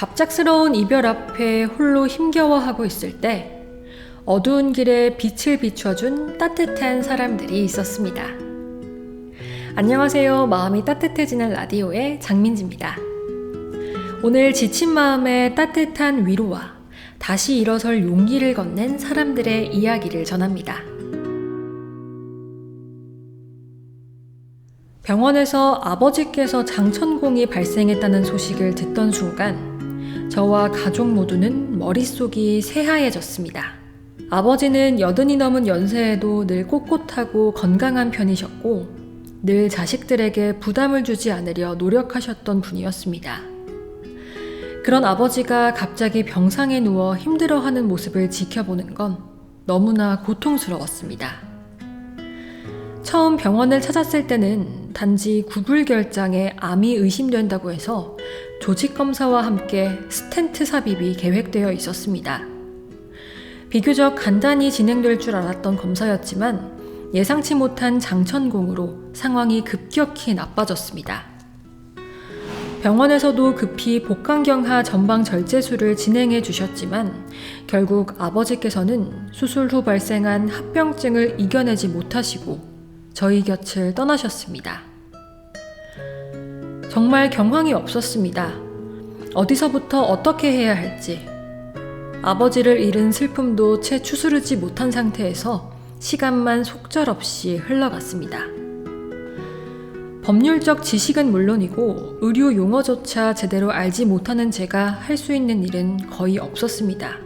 갑작스러운 이별 앞에 홀로 힘겨워하고 있을 때 어두운 길에 빛을 비춰준 따뜻한 사람들이 있었습니다. 안녕하세요. 마음이 따뜻해지는 라디오의 장민지입니다. 오늘 지친 마음에 따뜻한 위로와 다시 일어설 용기를 건넨 사람들의 이야기를 전합니다. 병원에서 아버지께서 장천공이 발생했다는 소식을 듣던 순간 저와 가족 모두는 머릿속이 새하얘졌습니다. 아버지는 80이 넘은 연세에도 늘 꼿꼿하고 건강한 편이셨고 늘 자식들에게 부담을 주지 않으려 노력하셨던 분이었습니다. 그런 아버지가 갑자기 병상에 누워 힘들어하는 모습을 지켜보는 건 너무나 고통스러웠습니다. 처음 병원을 찾았을 때는 단지 구불결장에 암이 의심된다고 해서 조직검사와 함께 스텐트 삽입이 계획되어 있었습니다. 비교적 간단히 진행될 줄 알았던 검사였지만 예상치 못한 장천공으로 상황이 급격히 나빠졌습니다. 병원에서도 급히 복강경화 전방절제술을 진행해 주셨지만 결국 아버지께서는 수술 후 발생한 합병증을 이겨내지 못하시고 저희 곁을 떠나셨습니다. 정말 경황이 없었습니다. 어디서부터 어떻게 해야 할지. 아버지를 잃은 슬픔도 채 추스르지 못한 상태에서 시간만 속절없이 흘러갔습니다. 법률적 지식은 물론이고 의료 용어조차 제대로 알지 못하는 제가 할 수 있는 일은 거의 없었습니다.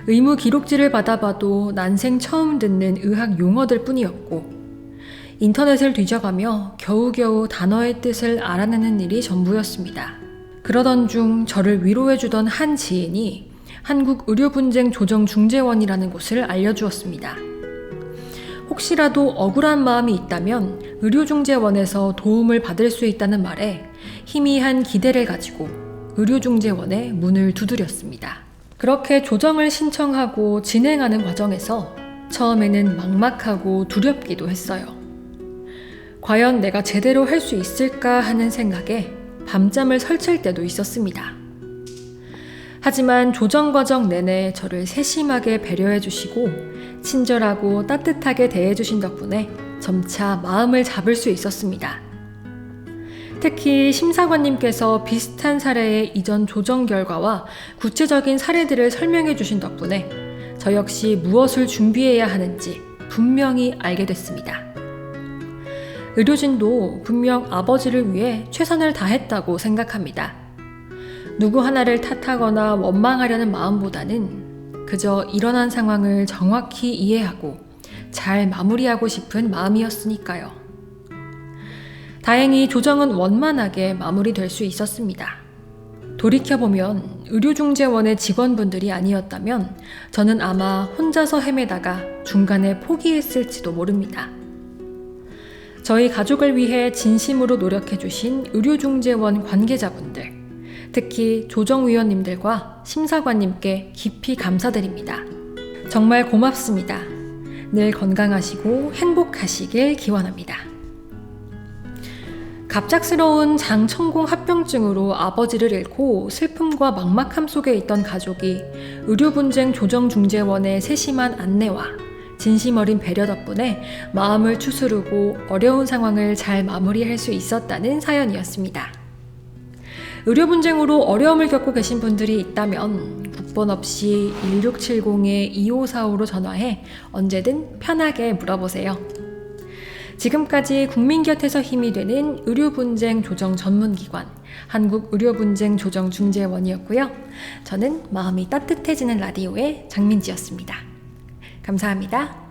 의무 기록지를 받아봐도 난생 처음 듣는 의학 용어들 뿐이었고 인터넷을 뒤져가며 겨우겨우 단어의 뜻을 알아내는 일이 전부였습니다. 그러던 중 저를 위로해주던 한 지인이 한국의료분쟁조정중재원이라는 곳을 알려주었습니다. 혹시라도 억울한 마음이 있다면 의료중재원에서 도움을 받을 수 있다는 말에 희미한 기대를 가지고 의료중재원의 문을 두드렸습니다. 그렇게 조정을 신청하고 진행하는 과정에서 처음에는 막막하고 두렵기도 했어요. 과연 내가 제대로 할 수 있을까 하는 생각에 밤잠을 설칠 때도 있었습니다. 하지만 조정 과정 내내 저를 세심하게 배려해 주시고 친절하고 따뜻하게 대해 주신 덕분에 점차 마음을 잡을 수 있었습니다. 특히 심사관님께서 비슷한 사례의 이전 조정 결과와 구체적인 사례들을 설명해 주신 덕분에 저 역시 무엇을 준비해야 하는지 분명히 알게 됐습니다. 의료진도 분명 아버지를 위해 최선을 다했다고 생각합니다. 누구 하나를 탓하거나 원망하려는 마음보다는 그저 일어난 상황을 정확히 이해하고 잘 마무리하고 싶은 마음이었으니까요. 다행히 조정은 원만하게 마무리될 수 있었습니다. 돌이켜보면 의료중재원의 직원분들이 아니었다면 저는 아마 혼자서 헤매다가 중간에 포기했을지도 모릅니다. 저희 가족을 위해 진심으로 노력해주신 의료중재원 관계자분들, 특히 조정위원님들과 심사관님께 깊이 감사드립니다. 정말 고맙습니다. 늘 건강하시고 행복하시길 기원합니다. 갑작스러운 장천공 합병증으로 아버지를 잃고 슬픔과 막막함 속에 있던 가족이 의료분쟁조정중재원의 세심한 안내와 진심 어린 배려 덕분에 마음을 추스르고 어려운 상황을 잘 마무리할 수 있었다는 사연이었습니다. 의료 분쟁으로 어려움을 겪고 계신 분들이 있다면 국번 없이 1670-2545로 전화해 언제든 편하게 물어보세요. 지금까지 국민 곁에서 힘이 되는 의료분쟁 조정 전문기관 한국의료분쟁조정중재원이었고요. 저는 마음이 따뜻해지는 라디오의 장민지였습니다. 감사합니다.